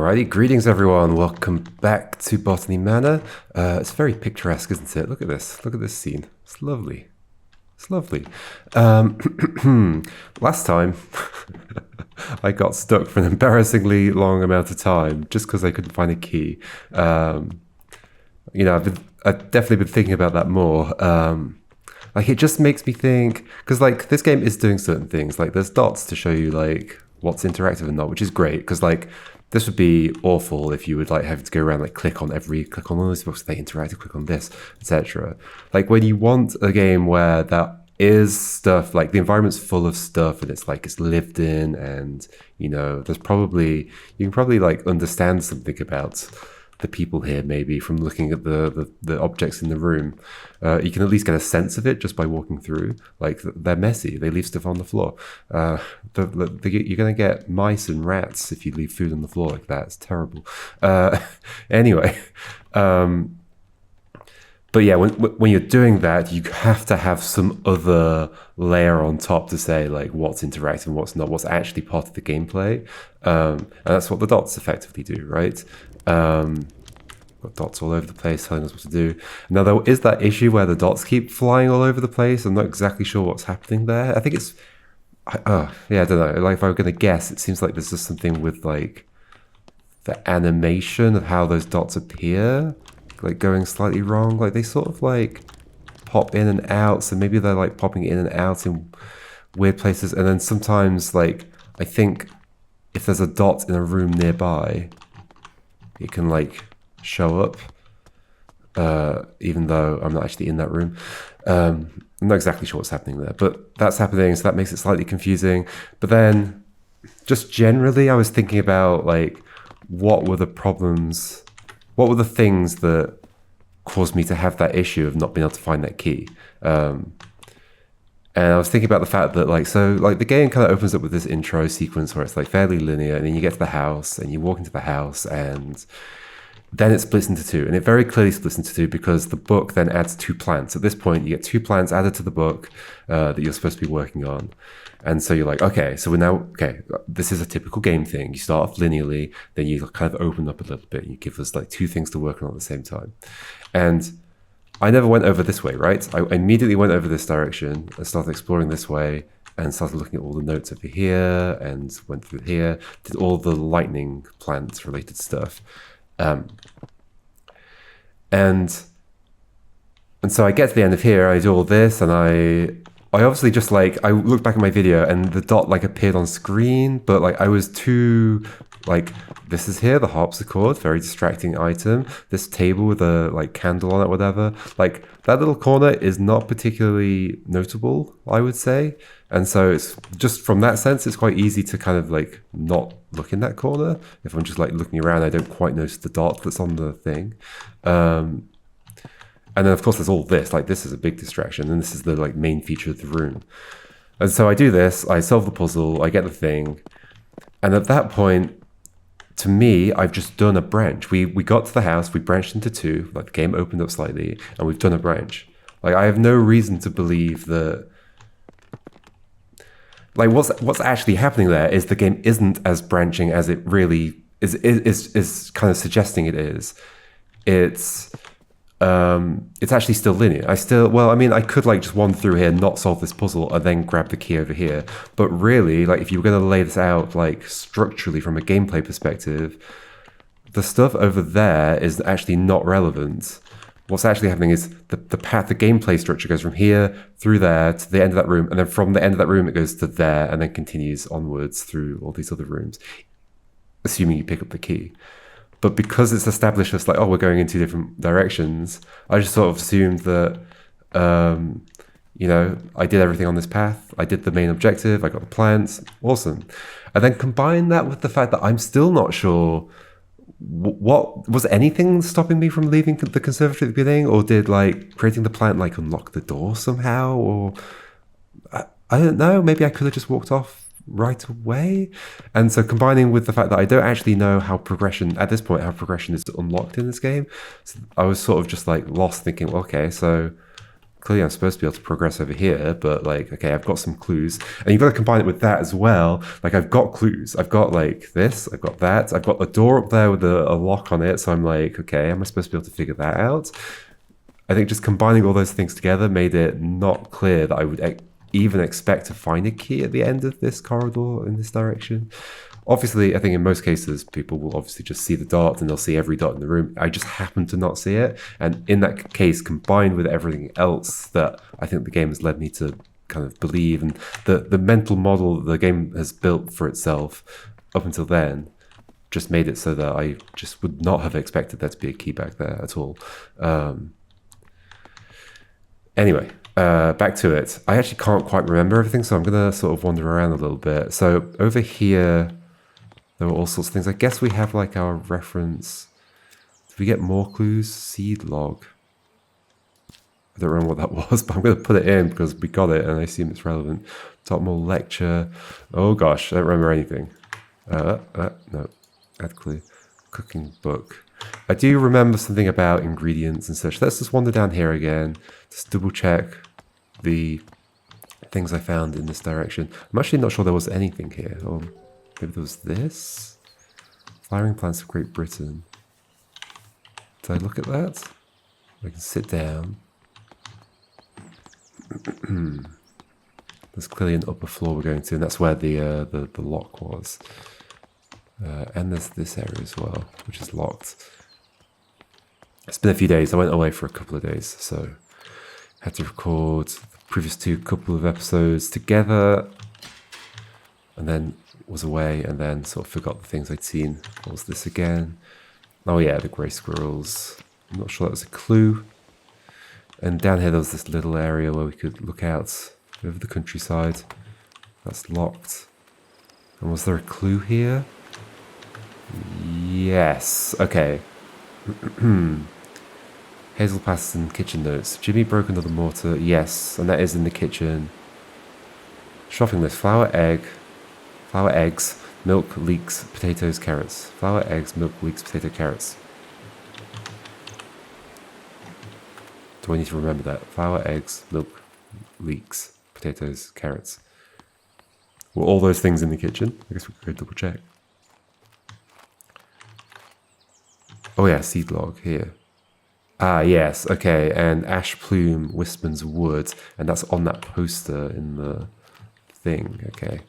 Alrighty, greetings everyone. Welcome back to Botany Manor. It's very picturesque, isn't it? Look at this. Look at this scene. It's lovely. It's lovely. Last time, I got stuck for an embarrassingly long amount of time just because I couldn't find a key. I've definitely been thinking about that more. Like it just makes me think, because like this game is doing certain things. Like there's dots to show you like what's interactive and not, which is great because like this would be awful if you would like have to go around like click on all these books, they interactive, click on this, etc. Like when you want a game where that is stuff, like the environment's full of stuff and it's like it's lived in, and you know you can probably like understand something about the people here maybe from looking at the objects in the room. You can at least get a sense of it just by walking through. Like they're messy, they leave stuff on the floor. You're gonna get mice and rats if you leave food on the floor like that. It's terrible. Anyway, but yeah, when you're doing that, you have to have some other layer on top to say like what's interactive and what's not, what's actually part of the gameplay, and that's what the dots effectively do, right? Got dots all over the place telling us what to do. Now there is that issue where the dots keep flying all over the place. I'm not exactly sure what's happening there. I think it's, I don't know. Like if I were going to guess, it seems like there's just something with like the animation of how those dots appear, like going slightly wrong. Like they sort of like pop in and out. So maybe they're like popping in and out in weird places. And then sometimes like, I think if there's a dot in a room nearby, it can like show up, even though I'm not actually in that room. I'm not exactly sure what's happening there, but that's happening, so that makes it slightly confusing. But then, just generally, I was thinking about like, what were the problems? What were the things that caused me to have that issue of not being able to find that key? And I was thinking about the fact that the game kind of opens up with this intro sequence where it's like fairly linear, and then you get to the house and you walk into the house and then it splits into two, and it very clearly splits into two because the book then adds two plants. At this point, you get two plants added to the book that you're supposed to be working on. And so you're like, okay, so this is a typical game thing. You start off linearly, then you kind of open up a little bit, and you give us like two things to work on at the same time. And I never went over this way, right? I immediately went over this direction and started exploring this way and started looking at all the notes over here and went through here, did all the lightning plants related stuff. And so I get to the end of here, I do all this, and I obviously just like, I looked back at my video and the dot like appeared on screen, but like I was too like, this is here, the harpsichord, very distracting item. This table with a like candle on it, whatever. Like that little corner is not particularly notable, I would say. And so it's just from that sense, it's quite easy to kind of like not look in that corner. If I'm just like looking around, I don't quite notice the dot that's on the thing. And then of course there's all this, like this is a big distraction, and this is the like main feature of the room. And so I do this, I solve the puzzle, I get the thing. And at that point, to me, I've just done a branch. We got to the house, we branched into two, like the game opened up slightly, and we've done a branch. Like I have no reason to believe that, like what's actually happening there is the game isn't as branching as it really is kind of suggesting it is. It's actually still linear. I could like just wander through here, not solve this puzzle, and then grab the key over here. But really, like if you were going to lay this out like structurally from a gameplay perspective, the stuff over there is actually not relevant. What's actually happening is the path, the gameplay structure goes from here through there to the end of that room, and then from the end of that room it goes to there, and then continues onwards through all these other rooms, assuming you pick up the key. But because it's established as like, oh, we're going in two different directions, I just sort of assumed that, I did everything on this path. I did the main objective. I got the plants. Awesome. And then combine that with the fact that I'm still not sure what was anything stopping me from leaving the conservatory at the beginning, or did like creating the plant like unlock the door somehow, or I don't know. Maybe I could have just walked off right away. And so combining with the fact that I don't actually know how progression is unlocked in this game, so I was sort of just like lost thinking, okay, so clearly I'm supposed to be able to progress over here, but like, okay, I've got some clues. And you've got to combine it with that as well. Like, I've got clues. I've got like this, I've got that. I've got a door up there with a lock on it. So I'm like, okay, am I supposed to be able to figure that out? I think just combining all those things together made it not clear that I would even expect to find a key at the end of this corridor in this direction. Obviously, I think in most cases, people will obviously just see the dot and they'll see every dot in the room. I just happen to not see it. And in that case, combined with everything else that I think the game has led me to kind of believe, and the mental model that the game has built for itself up until then, just made it so that I just would not have expected there to be a key back there at all. Anyway, back to it. I actually can't quite remember everything, so I'm going to sort of wander around a little bit. So over here, there were all sorts of things. I guess we have like our reference. Did we get more clues? Seed log. I don't remember what that was, but I'm going to put it in because we got it and I assume it's relevant. Dartmoor lecture. Oh gosh, I don't remember anything. No, add clue. Cooking book. I do remember something about ingredients and such. Let's just wander down here again. Just double check the things I found in this direction. I'm actually not sure there was anything here. Oh, maybe there was this? Flowering plants of Great Britain. Did I look at that? I can sit down. There's clearly an upper floor we're going to, and that's where the lock was. And there's this area as well, which is locked. It's been a few days. I went away for a couple of days, so had to record the previous couple of episodes together, and then was away, and then sort of forgot the things I'd seen. What was this again? Oh yeah, the grey squirrels. I'm not sure that was a clue. And down here there was this little area where we could look out over the countryside. That's locked. And was there a clue here? Yes. Okay. Hazel Patterson kitchen notes. Jimmy broke another mortar. Yes, and that is in the kitchen. Shopping list. Flour, eggs, milk, leeks, potatoes, carrots. Flour, eggs, milk, leeks, potato, carrots. Do I need to remember that? Flour, eggs, milk, leeks, potatoes, carrots. Were all those things in the kitchen? I guess we could go double check. Oh yeah, seed log here. Ah, yes, okay, and ash plume, Wistman's wood, and that's on that poster in the thing, okay.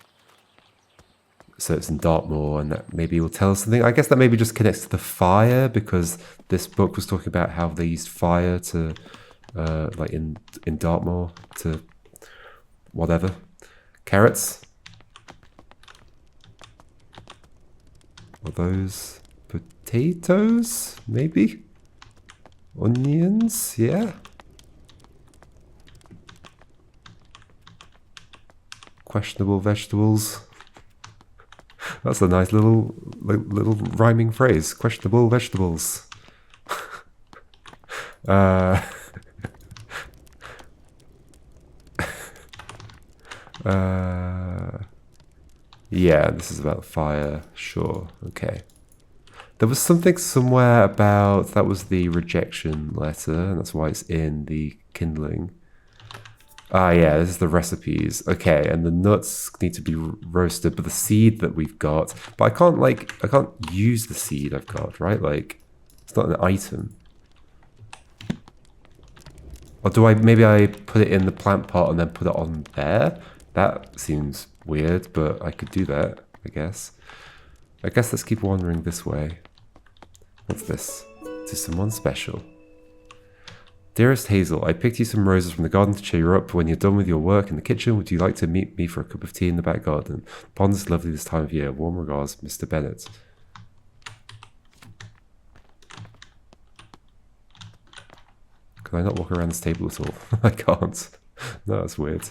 So it's in Dartmoor, and that maybe will tell us something. I guess that maybe just connects to the fire, because this book was talking about how they used fire to, like in Dartmoor, to whatever. Carrots? Are those potatoes, maybe? Onions, yeah. Questionable vegetables. That's a nice little rhyming phrase. Questionable vegetables. Yeah, this is about fire. Sure, okay. There was something somewhere about, that was the rejection letter, and that's why it's in the kindling. Ah, yeah, this is the recipes. Okay, and the nuts need to be roasted, but the seed that we've got, but I can't use the seed I've got, right? Like, it's not an item. Or maybe I put it in the plant pot and then put it on there? That seems weird, but I could do that, I guess. I guess let's keep wandering this way. What's this? To someone special. Dearest Hazel, I picked you some roses from the garden to cheer you up. When you're done with your work in the kitchen, would you like to meet me for a cup of tea in the back garden? The pond is lovely this time of year. Warm regards, Mr. Bennett. Can I not walk around this table at all? I can't. No, that's weird.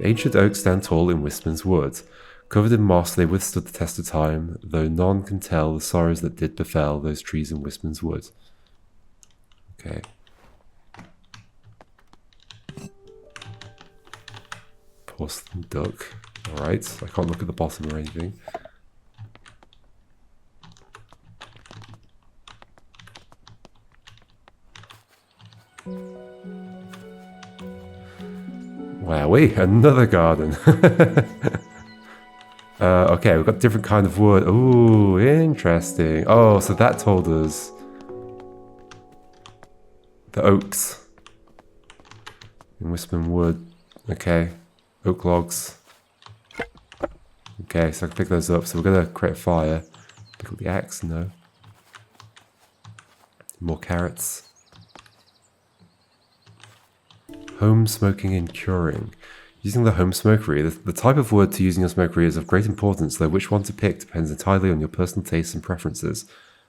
Ancient oaks stand tall in Wistman's wood. Covered in moss, they withstood the test of time, though none can tell the sorrows that did befell those trees in Wistman's wood. Okay. Porcelain duck. Alright, I can't look at the bottom or anything. wait, another garden. Okay, we've got different kind of wood. Ooh, interesting. Oh, so that told us the oaks in Wispen Wood. Okay, oak logs. Okay, so I can pick those up. So we're gonna create a fire. Pick up the axe. No. More carrots. Home smoking and curing. Using the home smokery, the type of wood to use in your smokery is of great importance, though which one to pick depends entirely on your personal tastes and preferences.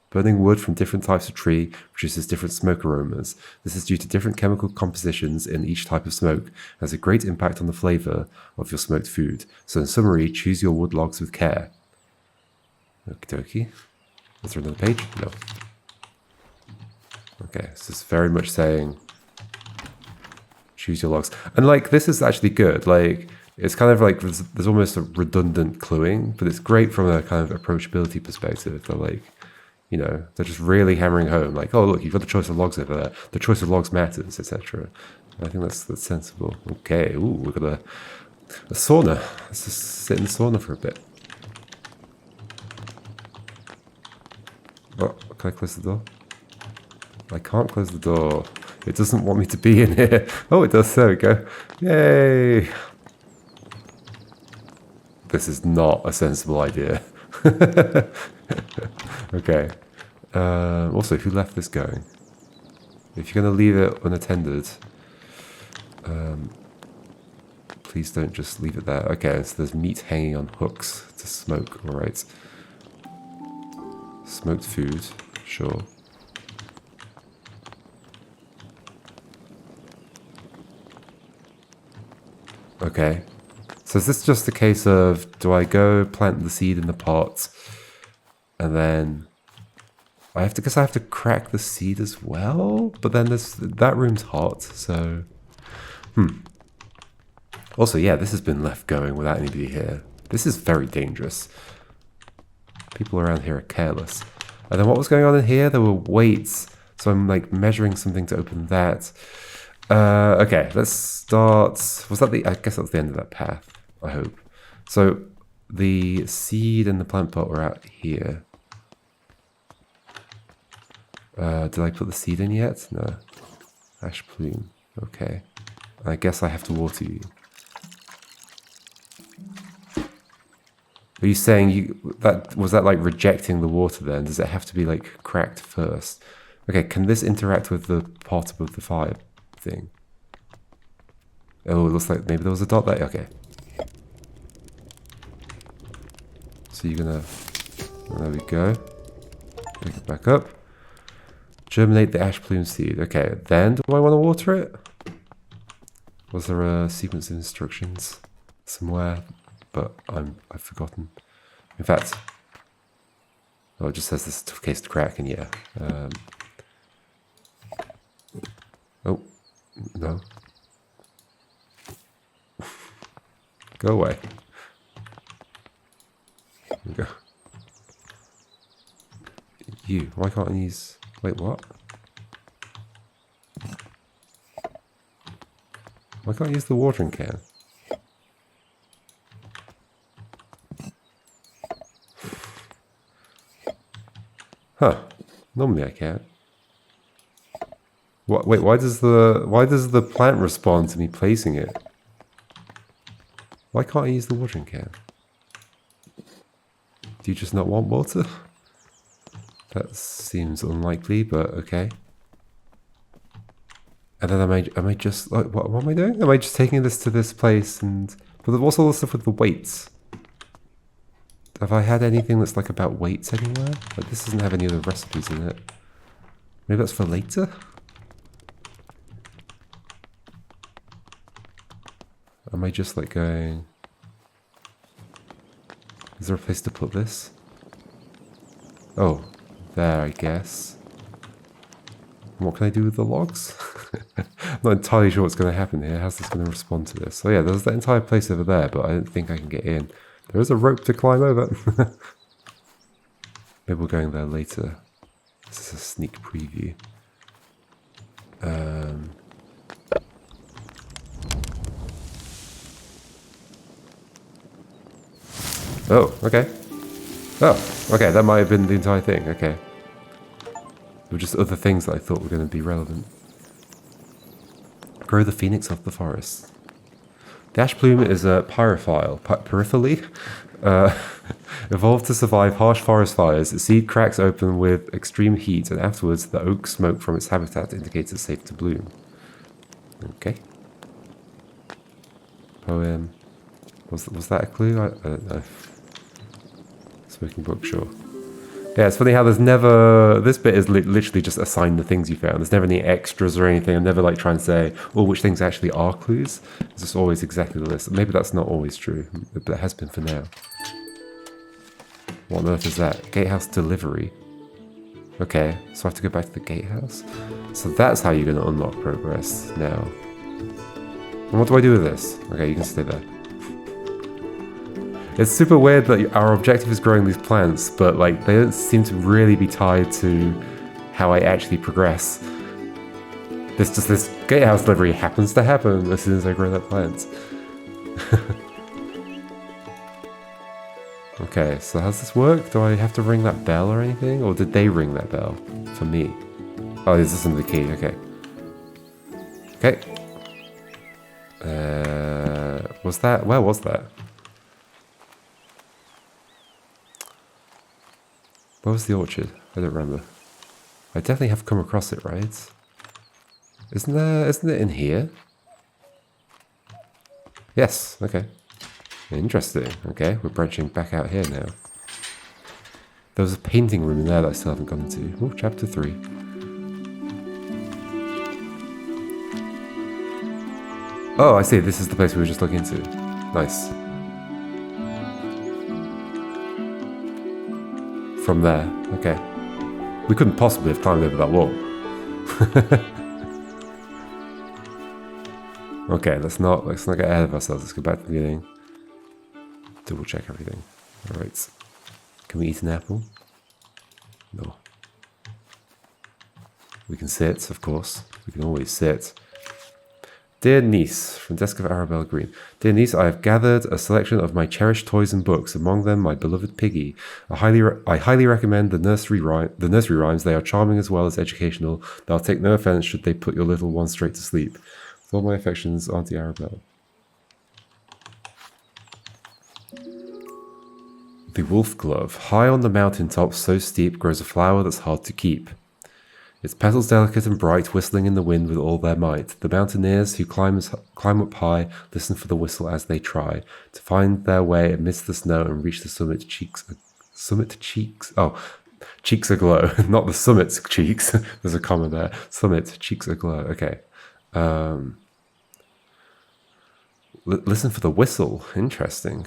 Burning wood from different types of tree produces different smoke aromas. This is due to different chemical compositions in each type of smoke, and has a great impact on the flavour of your smoked food. So in summary, choose your wood logs with care. Okie dokie. Is there another page? No. Okay, so it's very much saying choose your logs. And like, this is actually good. Like, it's kind of like, there's almost a redundant cluing, but it's great from a kind of approachability perspective. They're like, you know, they're just really hammering home, like, oh, look, you've got the choice of logs over there. The choice of logs matters, etc. I think that's sensible. Okay, ooh, we've got a sauna. Let's just sit in the sauna for a bit. Oh, can I close the door? I can't close the door. It doesn't want me to be in here. Oh, it does. There we go. Yay. This is not a sensible idea. Okay. Also, who left this going? If you're going to leave it unattended, please don't just leave it there. Okay, so there's meat hanging on hooks to smoke. All right. Smoked food. Sure. Okay. So is this just a case of, do I go plant the seed in the pot and then I have to crack the seed as well? But then that room's hot, so Also, yeah, this has been left going without anybody here. This is very dangerous. People around here are careless. And then what was going on in here? There were weights. So I'm like measuring something to open that. Okay, let's start. Was that I guess that was the end of that path, I hope. So the seed and the plant pot were out here. Did I put the seed in yet? No. Ash plume. Okay. I guess I have to water you. Are you saying was that like rejecting the water then? Does it have to be like cracked first? Okay, can this interact with the pot above the fire thing? Oh, it looks like maybe there was a dot there. Okay. So you're gonna... There we go. Pick it back up. Germinate the ash plume seed. Okay, then do I want to water it? Was there a sequence of instructions somewhere? But I've forgotten. In fact, oh, it just says this is a tough case to crack, and yeah. Oh, no. Go away. There we go. You, why can't I use... Wait, what? Why can't I use the watering can? Huh. Normally I can. What, wait, why does the plant respond to me placing it? Why can't I use the watering can? Do you just not want water? That seems unlikely, but okay. And then am I just like what am I doing? Am I just taking this to this place and but what's all the stuff with the weights? Have I had anything that's like about weights anywhere? Like this doesn't have any other recipes in it. Maybe that's for later? Am I just like going... Is there a place to put this? Oh, there I guess. What can I do with the logs? I'm not entirely sure what's going to happen here. How's this going to respond to this? So yeah, there's that entire place over there, but I don't think I can get in. There is a rope to climb over. Maybe we're going there later. This is a sneak preview. Oh, okay. Oh, okay, that might have been the entire thing, okay. There were just other things that I thought were going to be relevant. Grow the phoenix of the forest. The ash plume is a pyrophile, peripherally. Uh, evolved to survive harsh forest fires, its seed cracks open with extreme heat, and afterwards the oak smoke from its habitat indicates it's safe to bloom. Okay. Poem. Was that a clue? I don't know. Smoking book, sure. Yeah, it's funny how there's never... This bit is literally just assign the things you found. There's never any extras or anything. I'm never like trying to say, oh, which things actually are clues. It's just always exactly the list. Maybe that's not always true, but it has been for now. What on earth is that? Gatehouse delivery. Okay, so I have to go back to the gatehouse? So that's how you're going to unlock progress now. And what do I do with this? Okay, you can stay there. It's super weird that our objective is growing these plants, but like they don't seem to really be tied to how I actually progress. This gatehouse delivery happens to happen as soon as I grow that plant. Okay, so how's this work? Do I have to ring that bell or anything? Or did they ring that bell for me? Oh, this isn't the key, okay. Okay. Was that? Where was that? Where was the orchard? I don't remember. I definitely have come across it, right? Isn't it in here? Yes, okay. Interesting. Okay, we're branching back out here now. There was a painting room in there that I still haven't gone into. Oh, chapter 3. Oh, I see. This is the place we were just looking into. Nice. From there. Okay. We couldn't possibly have climbed over that wall. Okay, let's not get ahead of ourselves. Let's go back to the beginning. Double check everything. Alright. Can we eat an apple? No. We can sit, of course. We can always sit. Dear niece, from desk of Arabella Greene. Dear niece, I have gathered a selection of my cherished toys and books, among them my beloved Piggy. I highly recommend the nursery rhymes. They are charming as well as educational. But I'll take no offense should they put your little one straight to sleep. With all my affections, Auntie Arabella. The wolf glove. High on the mountain top, so steep, grows a flower that's hard to keep. Its petals delicate and bright, whistling in the wind with all their might. The mountaineers who climb up high, listen for the whistle as they try to find their way amidst the snow and reach the summit cheeks. Oh, cheeks aglow, not the summit's cheeks. There's a comma there. Summit cheeks aglow. Okay. Listen for the whistle. Interesting.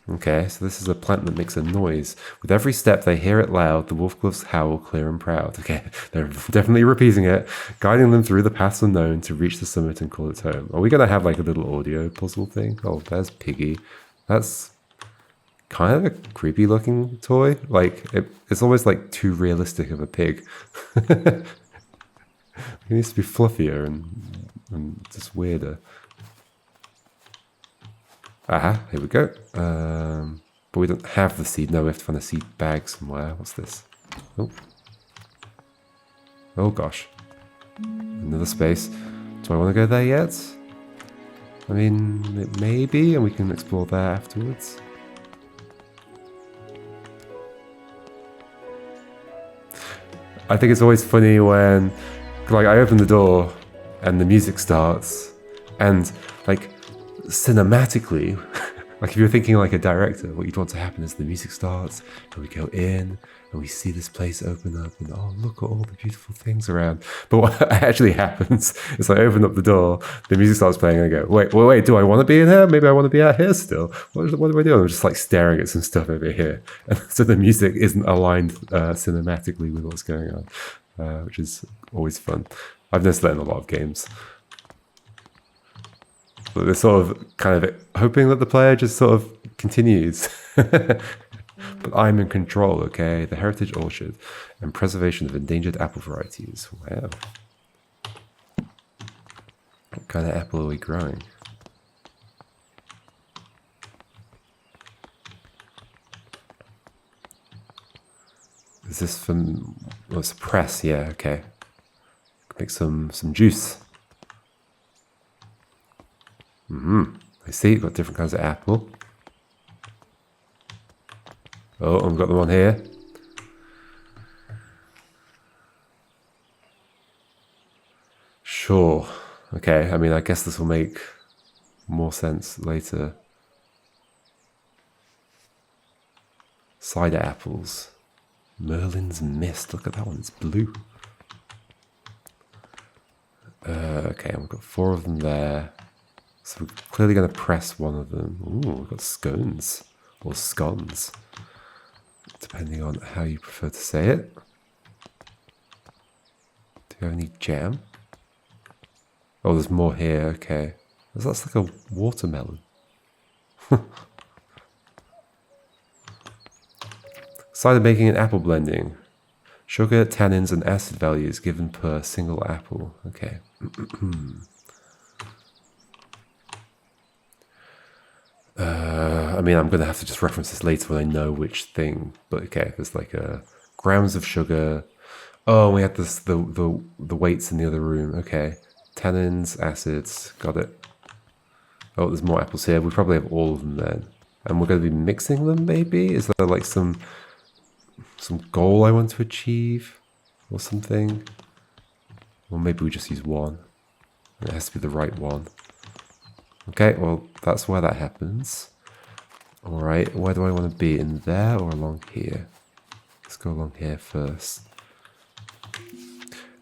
Okay, so this is a plant that makes a noise. With every step they hear it loud, the wolf-gloves howl clear and proud. Okay, they're definitely repeating it, guiding them through the paths unknown to reach the summit and call it home. Are we going to have like a little audio puzzle thing? Oh, there's Piggy. That's kind of a creepy looking toy. Like, it's almost like too realistic of a pig. It needs to be fluffier and just weirder. Aha, here we go. But we don't have the seed. No, we have to find a seed bag somewhere. What's this? Oh. Oh gosh. Another space. Do I want to go there yet? I mean, maybe, and we can explore there afterwards. I think it's always funny when, like, I open the door and the music starts, and, like, cinematically, like if you're thinking like a director, what you'd want to happen is the music starts and we go in and we see this place open up and oh, look at all the beautiful things around. But what actually happens is I open up the door, the music starts playing and I go, wait, do I want to be in here? Maybe I want to be out here still. What do I do? I'm just like staring at some stuff over here. And so the music isn't aligned cinematically with what's going on, which is always fun. I've noticed that in a lot of games. They're sort of kind of hoping that the player just sort of continues. But I'm in control, okay? The Heritage Orchard and preservation of endangered apple varieties. Wow. What kind of apple are we growing? Is this from... Oh, it's a press, yeah, okay. Make some juice. I see, you've got different kinds of apple. Oh, I've got them on here. Sure. Okay, I mean, I guess this will make more sense later. Cider apples. Merlin's Mist. Look at that one, it's blue. Okay, we've got 4 of them there. So we're clearly going to press one of them. Ooh, we've got scones. Or scones. Depending on how you prefer to say it. Do you have any jam? Oh, there's more here, okay. That's like a watermelon. Cider making and apple blending. Sugar, tannins, and acid values given per single apple. Okay. I mean, I'm going to have to just reference this later when I know which thing. But okay, there's like grams of sugar. Oh, we had this the weights in the other room. Okay. Tannins, acids, got it. Oh, there's more apples here. We probably have all of them then. And we're going to be mixing them, maybe? Is there like some goal I want to achieve? Or something? Or maybe we just use one. It has to be the right one. Okay, well, that's where that happens. Alright, where do I want to be? In there or along here? Let's go along here first.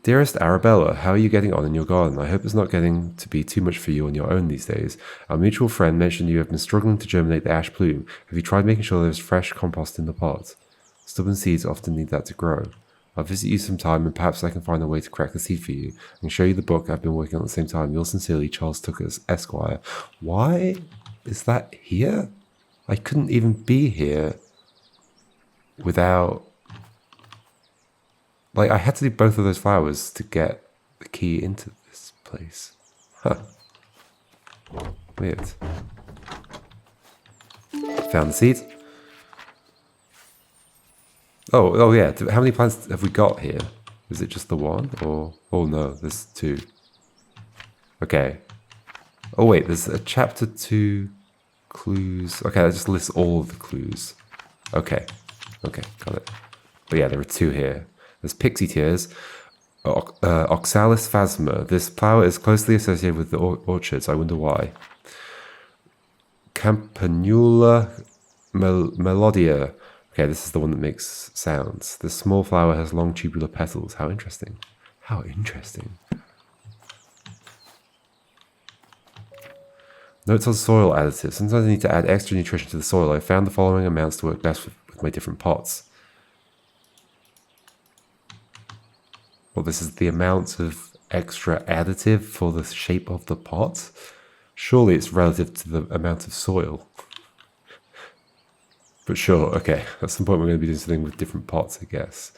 Dearest Arabella, how are you getting on in your garden? I hope it's not getting to be too much for you on your own these days. Our mutual friend mentioned you have been struggling to germinate the ash plume. Have you tried making sure there's fresh compost in the pot? Stubborn seeds often need that to grow. I'll visit you sometime and perhaps I can find a way to crack the seed for you. I can show you the book I've been working on at the same time. Yours sincerely, Charles Tuckers, Esquire. Why is that here? I couldn't even be here without... Like, I had to do both of those flowers to get the key into this place. Huh. Weird. Found the seed. Oh yeah. How many plants have we got here? Is it just the one? Or... Oh no, there's 2. Okay. Oh wait, there's a chapter 2 clues. Okay, that just lists all of the clues. Okay, got it. But yeah, there are 2 here. There's Pixie Tears, Oxalis phasma. This flower is closely associated with the orchards. I wonder why. Campanula melodia. Okay, this is the one that makes sounds. This small flower has long tubular petals. How interesting. How interesting. Notes on soil additives. Sometimes I need to add extra nutrition to the soil. I found the following amounts to work best with my different pots. Well, this is the amount of extra additive for the shape of the pot. Surely it's relative to the amount of soil. But sure, okay. At some point we're going to be doing something with different pots, I guess.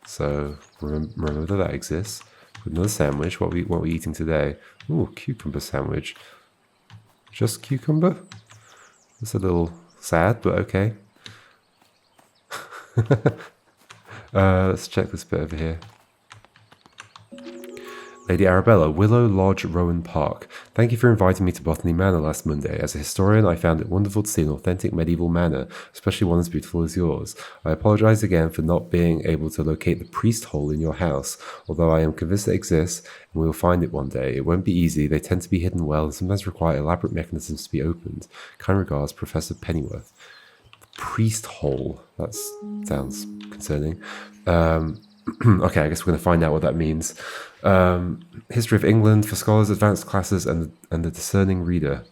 So remember that exists. With another sandwich. What are we eating today? Ooh, cucumber sandwich. Just cucumber? That's a little sad, but okay. Let's check this bit over here. Lady Arabella, Willow Lodge, Rowan Park. Thank you for inviting me to Botany Manor last Monday. As a historian, I found it wonderful to see an authentic medieval manor, especially one as beautiful as yours. I apologize again for not being able to locate the priest hole in your house, although I am convinced it exists, and we will find it one day. It won't be easy, they tend to be hidden well, and sometimes require elaborate mechanisms to be opened. Kind regards, Professor Pennyworth. The priest hole. That sounds concerning. Okay, I guess we're going to find out what that means. History of England for scholars, advanced classes, and the discerning reader.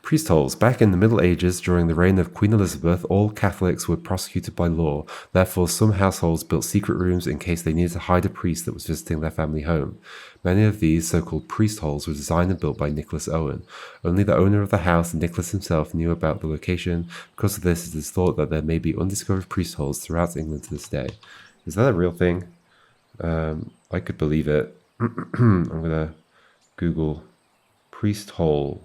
Priest holes. Back in the Middle Ages, during the reign of Queen Elizabeth, all Catholics were prosecuted by law. Therefore, some households built secret rooms in case they needed to hide a priest that was visiting their family home. Many of these so-called priest holes were designed and built by Nicholas Owen. Only the owner of the house and Nicholas himself knew about the location. Because of this, it is thought that there may be undiscovered priest holes throughout England to this day. Is that a real thing? I could believe it. I'm going to Google priest hole.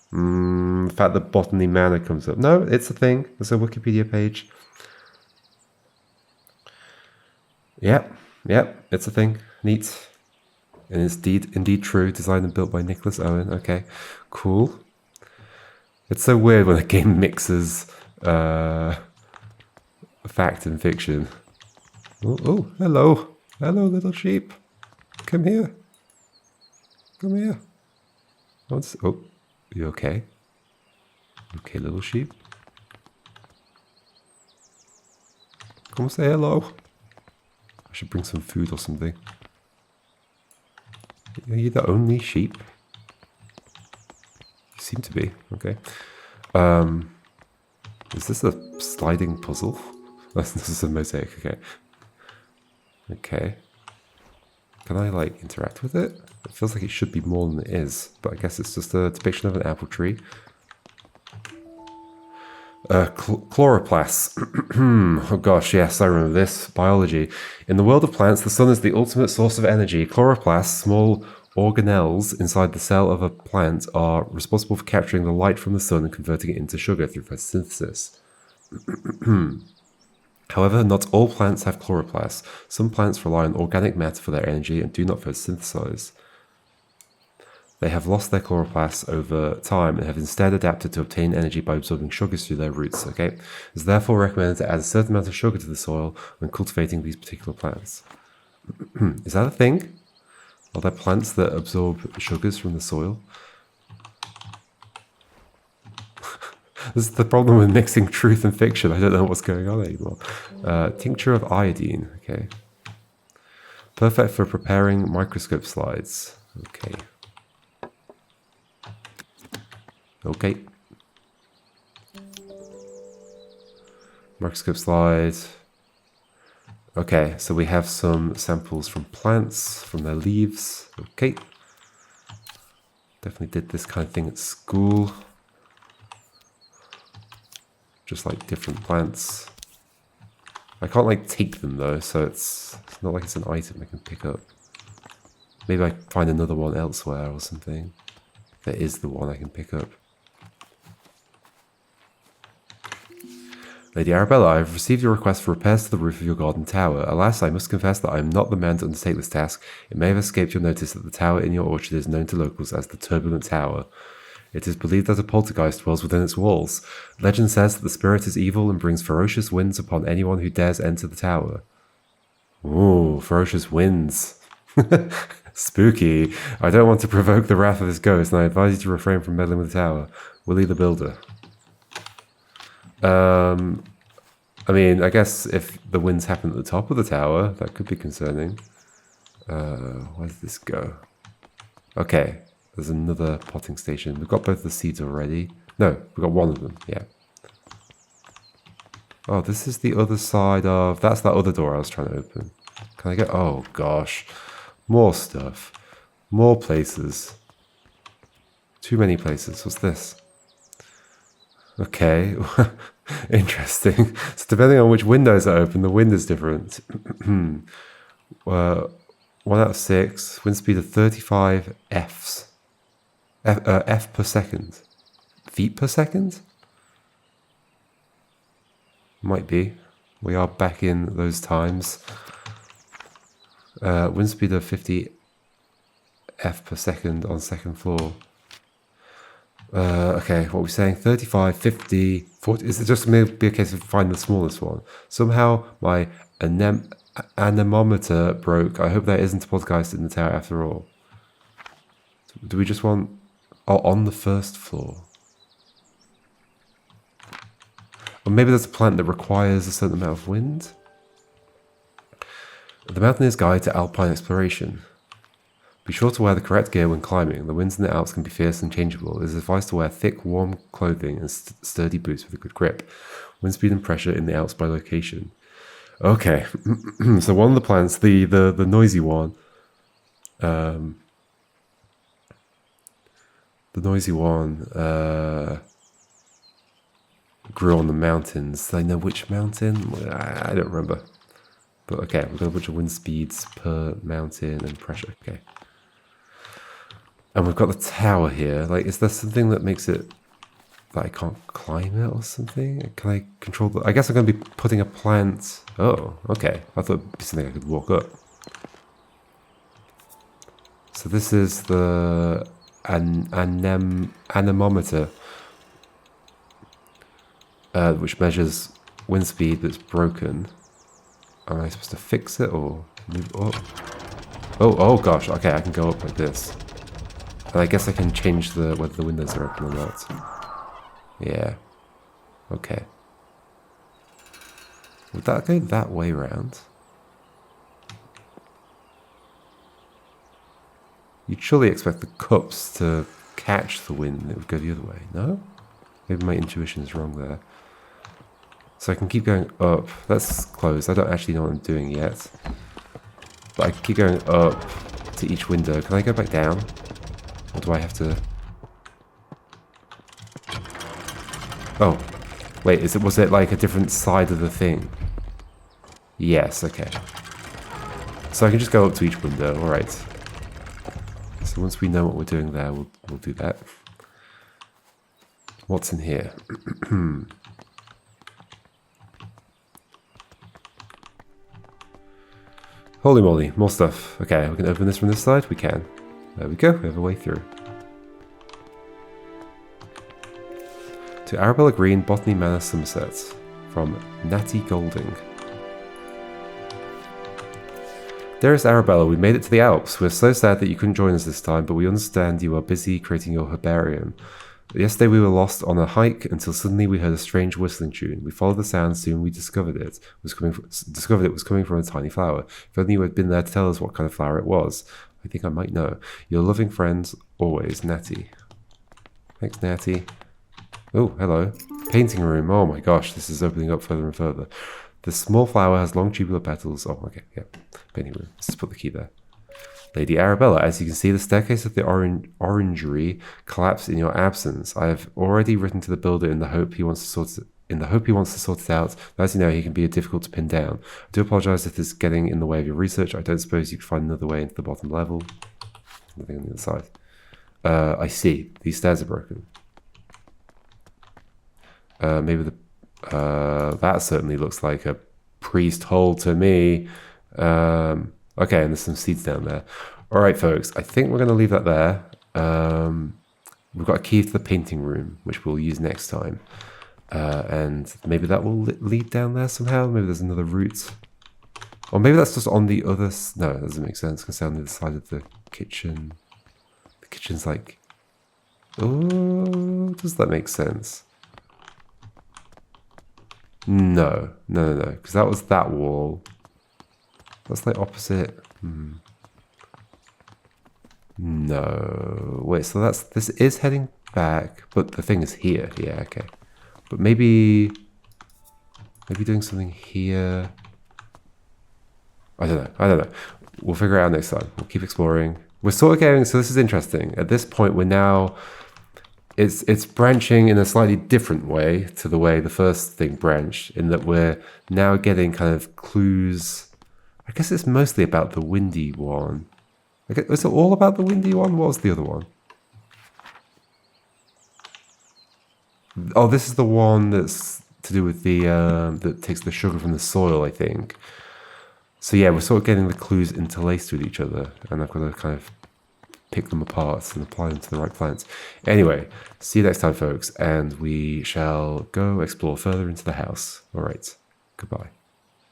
The fact that Botany Manor comes up. No, it's a thing. There's a Wikipedia page. Yep, yep, it's a thing. Neat. And it's indeed true. Designed and built by Nicholas Owen. Okay, cool. It's so weird when a game mixes fact and fiction. Oh, hello. Hello, little sheep. Come here. Come here. Oh, you okay? Okay, little sheep. Come say hello. I should bring some food or something. Are you the only sheep? You seem to be. Okay. Is this a sliding puzzle? This is a mosaic. Okay. Okay. Can I, like, interact with it? It feels like it should be more than it is, but I guess it's just a depiction of an apple tree. Chloroplasts. Oh gosh, yes, I remember this. Biology. In the world of plants, the sun is the ultimate source of energy. Chloroplasts, small organelles inside the cell of a plant, are responsible for capturing the light from the sun and converting it into sugar through photosynthesis. However, not all plants have chloroplasts. Some plants rely on organic matter for their energy and do not photosynthesize. They have lost their chloroplasts over time and have instead adapted to obtain energy by absorbing sugars through their roots. Okay, it's therefore recommended to add a certain amount of sugar to the soil when cultivating these particular plants. Is that a thing? Are there plants that absorb sugars from the soil? This is the problem with mixing truth and fiction. I don't know what's going on anymore. Tincture of iodine. Okay. Perfect for preparing microscope slides. Okay. Okay. Microscope slides. Okay, so we have some samples from plants, from their leaves. Okay. Definitely did this kind of thing at school. Just like different plants. I can't like take them though, so it's not like it's an item I can pick up. Maybe I find another one elsewhere or something. There is the one I can pick up. Lady Arabella, I have received your request for repairs to the roof of your garden tower. Alas, I must confess that I am not the man to undertake this task. It may have escaped your notice that the tower in your orchard is known to locals as the Turbulent Tower. It is believed that a poltergeist dwells within its walls. Legend says that the spirit is evil and brings ferocious winds upon anyone who dares enter the tower. Ooh, ferocious winds. Spooky. I don't want to provoke the wrath of this ghost, and I advise you to refrain from meddling with the tower. Willie the Builder. I mean, I guess if the winds happen at the top of the tower, that could be concerning. Where does this go? Okay, there's another potting station. We've got both the seeds already. No, we've got one of them, yeah. Oh, this is the other side of... That's that other door I was trying to open. Can I get... Oh, gosh. More stuff. More places. Too many places. What's this? Okay. Interesting. So depending on which windows are open, the wind is different. 1 out of 6. Wind speed of 35 Fs. F per second. Feet per second? Might be. We are back in those times. Wind speed of 50 F per second on second floor. Okay, what are we saying? 35, 50, 40. Is it just going to be a case of finding the smallest one? Somehow my anemometer broke. I hope there isn't a poltergeist in the tower after all. Do we just want... Oh, on the first floor. Or maybe there's a plant that requires a certain amount of wind. The Mountaineer's Guide to Alpine Exploration. Be sure to wear the correct gear when climbing. The winds in the Alps can be fierce and changeable. It is advised to wear thick, warm clothing and sturdy boots with a good grip. Wind speed and pressure in the Alps by location. Okay, so one of the plants, the noisy one, the noisy one grew on the mountains. Do I know which mountain? I don't remember. But okay, we've got a bunch of wind speeds per mountain and pressure. Okay. And we've got the tower here. Like, is there something that makes it that I can't climb it or something? Can I control the... I guess I'm going to be putting a plant... Oh, okay. I thought it'd be something I could walk up. So this is the anemometer, which measures wind speed that's broken. Am I supposed to fix it or move up? Oh gosh, okay, I can go up like this. And I guess I can change whether the windows are open or not. Yeah. Okay. Would that go that way round? You'd surely expect the cups to catch the wind and it would go the other way, no? Maybe my intuition is wrong there. So I can keep going up. That's closed. I don't actually know what I'm doing yet. But I can keep going up to each window. Can I go back down? Or do I have to... Oh. Wait, was it like a different side of the thing? Yes, okay. So I can just go up to each window. Alright. So once we know what we're doing there, we'll do that. What's in here? Holy moly, more stuff. Okay, we can open this from this side? We can. There we go, we have a way through. To Arabella Greene, Botany Manor, Somerset. From Natty Golding. Dearest Arabella, we made it to the Alps. We're so sad that you couldn't join us this time, but we understand you are busy creating your herbarium. Yesterday we were lost on a hike until suddenly we heard a strange whistling tune. We followed the sound, soon we discovered it was coming from a tiny flower. If only you had been there to tell us what kind of flower it was. I think I might know. Your loving friends, always, Natty. Thanks, Natty. Oh, hello. Painting room. Oh my gosh, this is opening up further and further. The small flower has long tubular petals. Oh, okay, yeah. Painting room. Let's just put the key there. Lady Arabella, as you can see, the staircase of the orangery collapsed in your absence. I have already written to the builder in the hope he wants to sort it out. But as you know, he can be difficult to pin down. I do apologise if this is getting in the way of your research. I don't suppose you could find another way into the bottom level. Nothing on the other side. I see. These stairs are broken. Maybe that certainly looks like a priest hole to me. Okay, and there's some seeds down there. All right, folks, I think we're going to leave that there. We've got a key to the painting room, which we'll use next time. And maybe that will lead down there somehow. Maybe there's another route. Or maybe that's just on the other... No, that doesn't make sense. It's going to stay on the other side of the kitchen. The kitchen's like... Oh, does that make sense? No. Because that was that wall. That's like opposite. No. Wait, so this is heading back, but the thing is here. Yeah, okay. But maybe doing something here. I don't know. We'll figure it out next time. We'll keep exploring. We're sort of getting, so this is interesting. At this point, we're now, it's branching in a slightly different way to the way the first thing branched, in that we're now getting kind of clues. I guess it's mostly about the windy one. Is it all about the windy one? What was the other one? Oh, this is the one that's to do with the that takes the sugar from the soil, I think. So yeah, we're sort of getting the clues interlaced with each other, and I've got to kind of pick them apart and apply them to the right plants. Anyway, see you next time, folks, and we shall go explore further into the house. All right, goodbye.